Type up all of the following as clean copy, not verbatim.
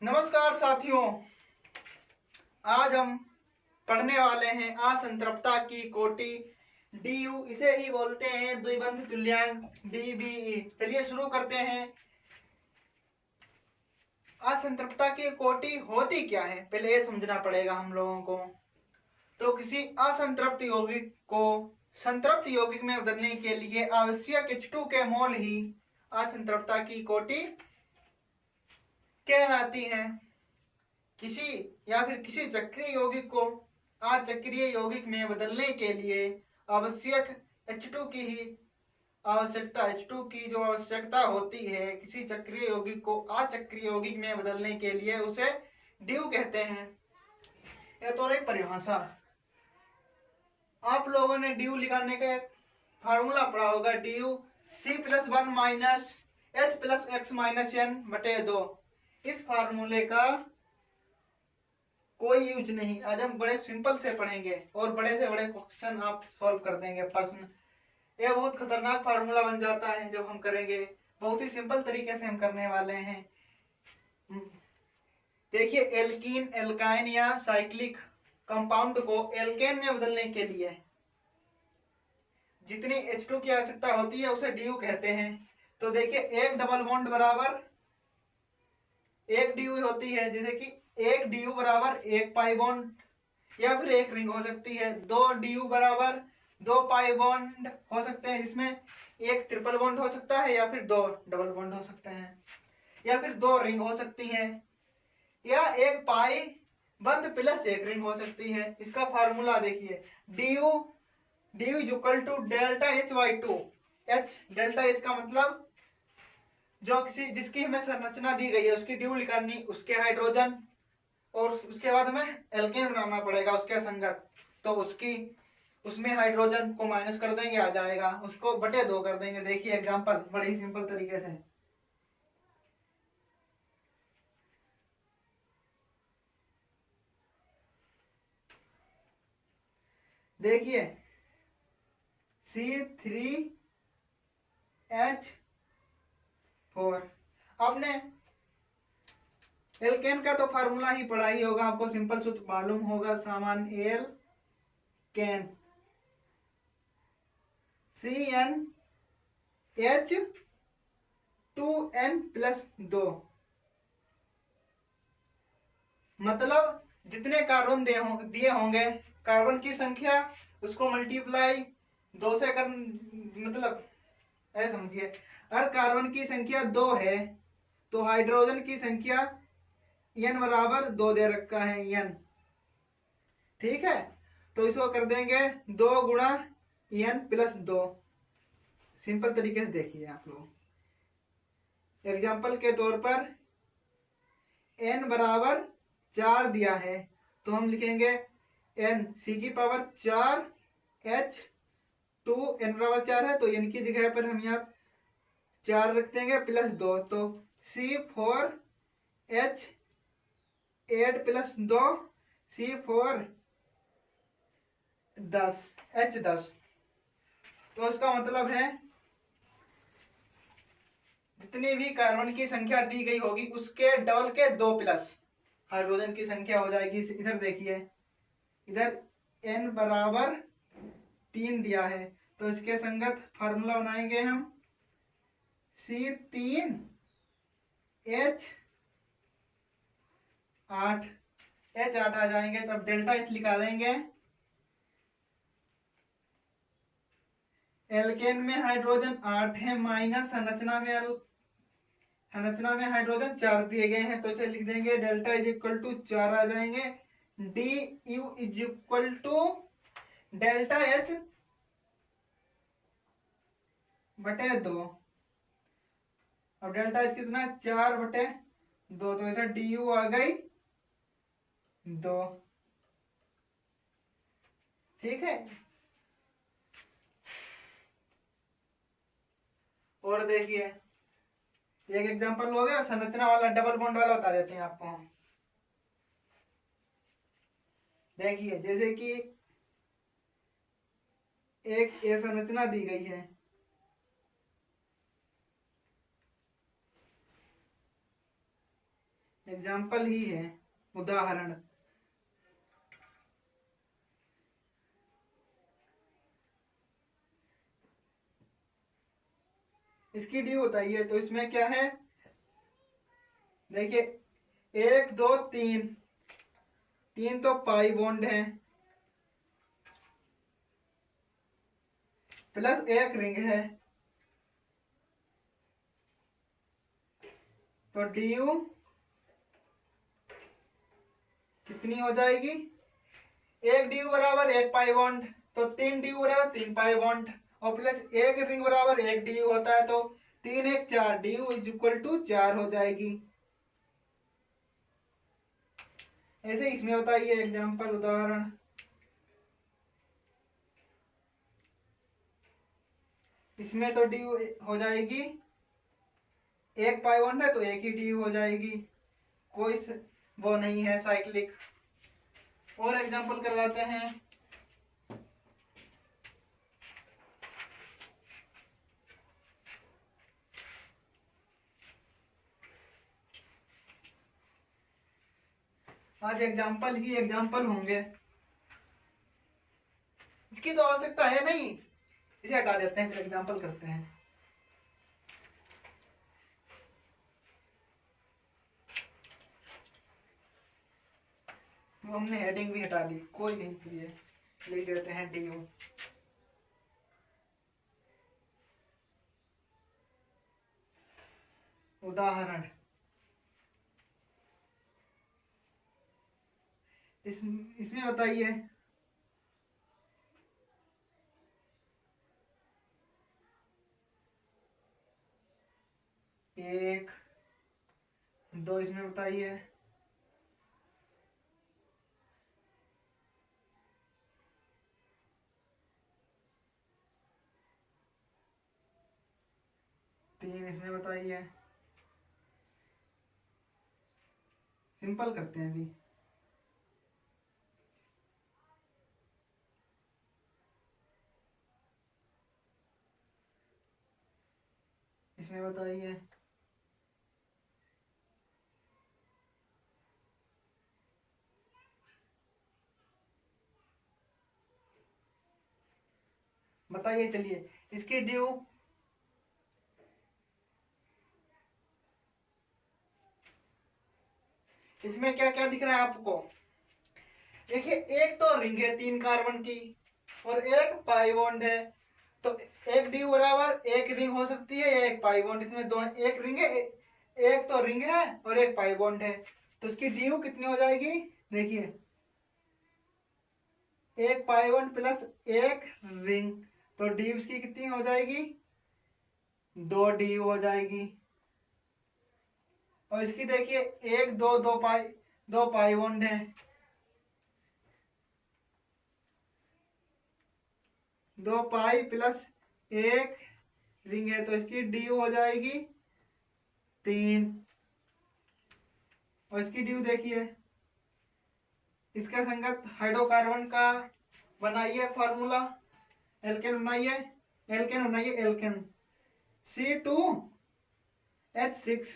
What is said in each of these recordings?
नमस्कार साथियों, आज हम पढ़ने वाले हैं असंतृप्तता की कोटि डी इसे ही बोलते हैं द्विबंध तुल्यांक डीबीई। चलिए शुरू करते हैं। असंतृप्तता की कोटि होती क्या है, पहले ये समझना पड़ेगा हम लोगों को। तो किसी असंतृप्त यौगिक को संतृप्त यौगिक में बदलने के लिए आवश्यक H2 के मोल ही असंतृप्तता की कोटि कहलाती है। किसी चक्रीय यौगिक को अचक्रीय यौगिक में बदलने के लिए आवश्यक H2 की ही आवश्यकता H2 की जो आवश्यकता होती है किसी चक्रीय यौगिक को अचक्रीय यौगिक में बदलने के लिए उसे ड्यू कहते हैं। यह तो रही परिभाषा। आप लोगों ने ड्यू निकालने का फार्मूला पढ़ा होगा, ड्यू C+1 माइनस H plus X minus N बटे 2। इस फार्मूले का कोई यूज नहीं। आज हम बड़े सिंपल से पढ़ेंगे और बड़े से बड़े क्वेश्चन आप सॉल्व कर देंगे प्रश्न। यह बहुत खतरनाक फार्मूला बन जाता है जब हम करेंगे। बहुत ही सिंपल तरीके से हम करने वाले हैं। देखिए, एल्कीन, एल्काइन या साइक्लिक कंपाउंड को एल्केन में बदलने के लिए जितनी H2 की आवश्यकता होती है उसे ड्यू कहते हैं। तो देखिए, एक डबल बॉन्ड बराबर एक ड्यू होती है, जैसे कि एक ड्यू बराबर एक पाई बॉन्ड या फिर एक रिंग हो सकती है। दो ड्यू बराबर दो पाई बॉन्ड हो सकते हैं, जिसमें एक ट्रिपल बॉन्ड हो सकता है या फिर दो डबल बॉन्ड हो सकते हैं या फिर दो रिंग हो सकती है या एक पाई बंद प्लस एक रिंग हो सकती है। इसका फार्मूला देखिए, DU is equal to delta H by 2। H delta H का मतलब जो जिसकी हमें संरचना दी गई है उसकी ड्यू निकालनी, उसके हाइड्रोजन, और उसके बाद हमें एल्केन बनाना पड़ेगा उसके संगत। तो उसमें हाइड्रोजन को माइनस कर देंगे, आ जाएगा, उसको बटे 2 कर देंगे। देखिए एग्जांपल बड़े ही सिंपल तरीके से। देखिए C3H4। आपने एल्केन का तो फार्मूला ही पढ़ा ही होगा, आपको सिंपल सूत्र मालूम होगा, सामान एल कैन CnH2n+2। मतलब जितने कार्बन दिए होंगे, कार्बन की संख्या उसको मल्टीप्लाई 2 से कर, मतलब ऐसा समझिए, अगर कार्बन की संख्या 2 है तो हाइड्रोजन की संख्या n बराबर 2 दे रखा है n। ठीक है, तो इसको कर देंगे 2 गुणा n+2। सिंपल तरीके से देखिए आप लोग। एग्जाम्पल के तौर पर n बराबर 4 दिया है तो हम लिखेंगे n C⁴ H2, n बराबर 4 है तो n की जगह पर हम यहाँ 4 रख देंगे +2, तो C4H8+2 C4H10। तो इसका मतलब है जितनी भी कार्बन की संख्या दी गई होगी उसके डबल के 2 प्लस हाइड्रोजन की संख्या हो जाएगी। इधर देखिए, इधर n बराबर 3 दिया है तो इसके संगत फार्मूला बनाएंगे हम C3H8 H8 आ जाएंगे, तब डेल्टा H निकालेंगे। एल्केन में हाइड्रोजन 8 है माइनस संरचना में हाइड्रोजन 4 दिए गए हैं तो इसे लिख देंगे डेल्टा इज इक्वल टू 4 आ जाएंगे। D U is equal to delta H बटे 2। अब डेल्टा H कितना है, 4 बटे 2, तो इधर डी यू आ गई 2। ठीक है, और देखिए एक एग्जांपल हो गया संरचना वाला, डबल बॉन्ड वाला बता देते हैं आपको हम। देखिए जैसे कि एक ये संरचना दी गई है, एग्जाम्पल ही है, उदाहरण। इसकी डी बताइए, तो इसमें क्या है, देखिए 1 2 3, 3 तो पाई बॉन्ड है, प्लस एक रिंग है, तो डी यू कितनी हो जाएगी, एक डी यू बराबर एक पाई बॉन्ड, तो 3 डी यू बराबर 3 पाई बॉन्ड, और प्लस एक रिंग बराबर एक डी यू होता है, तो 3 1 4, D U is equal to 4 हो जाएगी। ऐसे इसमें बताइए एग्जाम्पल, उदाहरण। इसमें तो डी यू हो जाएगी, एक पाई बॉन्ड है तो एक ही डी यू हो जाएगी, कोई वो नहीं है साइक्लिक। और एग्जाम्पल करवाते हैं। आज एग्जाम्पल ही एग्जाम्पल होंगे, इसकी तो आवश्यकता है नहीं, इसे हटा देते हैं, फिर एग्जाम्पल करते हैं। वो हमने हेडिंग भी हटा दी, कोई नहीं चाहिए, लिख देते हैं डी यू। उदाहरण, इसमें बताइए, एक दो, इसमें बताइए, तीन, इसमें बताइए। सिंपल करते हैं अभी। इसमें बताइए, बताइए, चलिए इसकी ड्यू, इसमें क्या क्या दिख रहा है आपको, देखिए एक तो रिंग है 3 कार्बन की और एक पाई बॉन्ड है, तो एक डी बराबर एक रिंग हो सकती है या एक पाई बॉन्ड, इसमें दो, एक रिंग है, एक तो रिंग है और एक पाई बॉन्ड है, तो इसकी डी कितनी हो जाएगी, देखिए एक पाई बॉन्ड प्लस एक रिंग, तो डी इसकी कितनी हो जाएगी, 2 डी हो जाएगी। और इसकी देखिए एक दो, दो पाई बॉन्ड है, 2 पाई प्लस एक रिंग है, तो इसकी डी हो जाएगी 3। और इसकी ड्यू देखिए, इसका संगत हाइड्रोकार्बन का बनाइए फॉर्मूला, एल्केन बनाइए, एल्केन C2H6,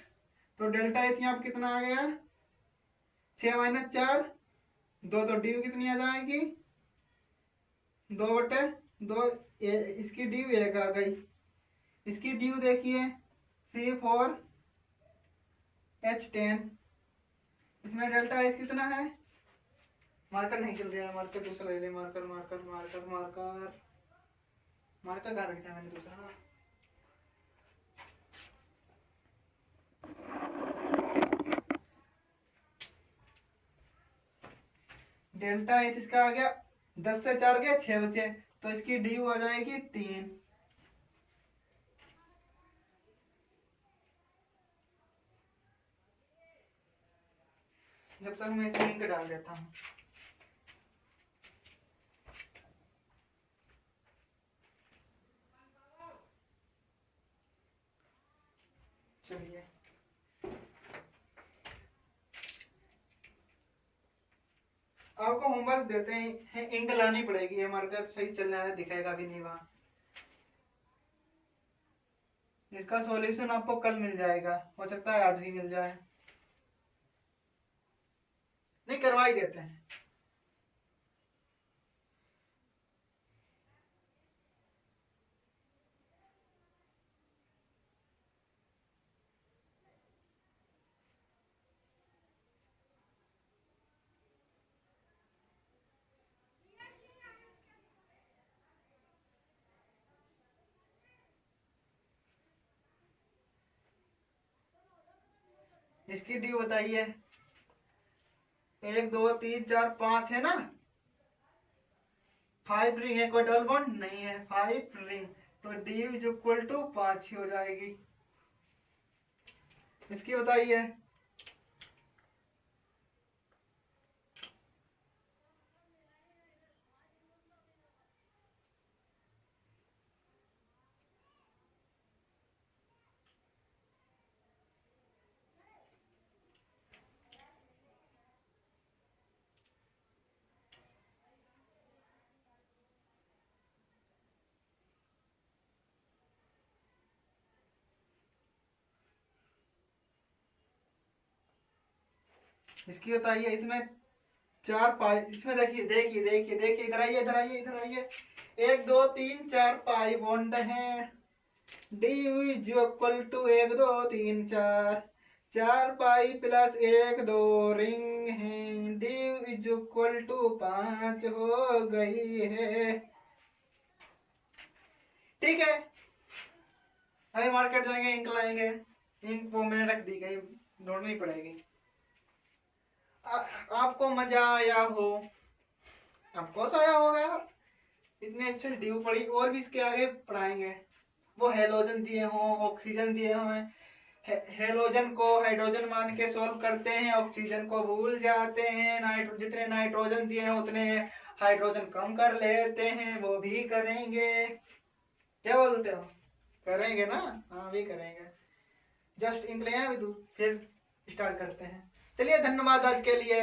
तो डेल्टा एच यहाँ पे कितना आ गया, 6 - 4, 2, तो ड्यू कितनी आ जाएगी, 2/2, इसकी ड्यू 1 आ गई। इसकी ड्यू देखिए C4H10, इसमें डेल्टा एच कितना है, मार्कर नहीं चल रहा है, मार्कर दूसरा ले ले, marker marker marker marker marker कहाँ रखा मैंने दूसरा, डेल्टा एच इसका आ गया 10 से 4 गया 6 बचे, तो इसकी डी आ जाएगी 3। जब तक मैं इसमें लिंक डाल देता हूँ, चलिए आपको होमवर्क देते हैं, इंक लानी पड़ेगी, ये मार्कर सही चलने वाला दिखेगा भी नहीं वहां। इसका सॉल्यूशन आपको कल मिल जाएगा, हो सकता है आज ही मिल जाए। नहीं, करवा ही देते हैं। इसकी ड्यू बताइए। 1 2 3 4 5 है ना, 5 रिंग है, कोई डबल बॉन्ड नहीं है, 5 रिंग, तो ड्यू इज इक्वल टू 5 ही हो जाएगी। इसकी बताइए। इसकी बताइए। इसमें 4 पाई, इसमें देखिए देखिए देखिए देखिए, इधर आइए इधर आइए इधर आइए। 1 2 3 4 पाई बॉन्ड है। D is equal to 1 2 3 4, 4 pi plus 1 2 ring है, डी इज इक्वल टू 5 हो गई है। ठीक है, अभी मार्केट जाएंगे, इंक लाएंगे। इंक वो मैंने रख दी, कहीं ढूंढनी पड़ेगी। आपको मजा आया हो, ऑफकोर्स आया होगा यार। इतने अच्छे ड्यू पड़ी, और भी इसके आगे पढ़ाएंगे। वो हेलोजन दिए हों, ऑक्सीजन दिए हों, हेलोजन को हाइड्रोजन मान के सोल्व करते हैं, ऑक्सीजन को भूल जाते हैं, जितने नाइट्रोजन दिए हैं उतने हाइड्रोजन कम कर लेते हैं, वो भी करेंगे। क्या बोलते हो, करेंगे ना? हाँ भी करेंगे। जस्ट इंक ले आया भी तू, फिर स्टार्ट करते हैं। चलिए, धन्यवाद आज के लिए।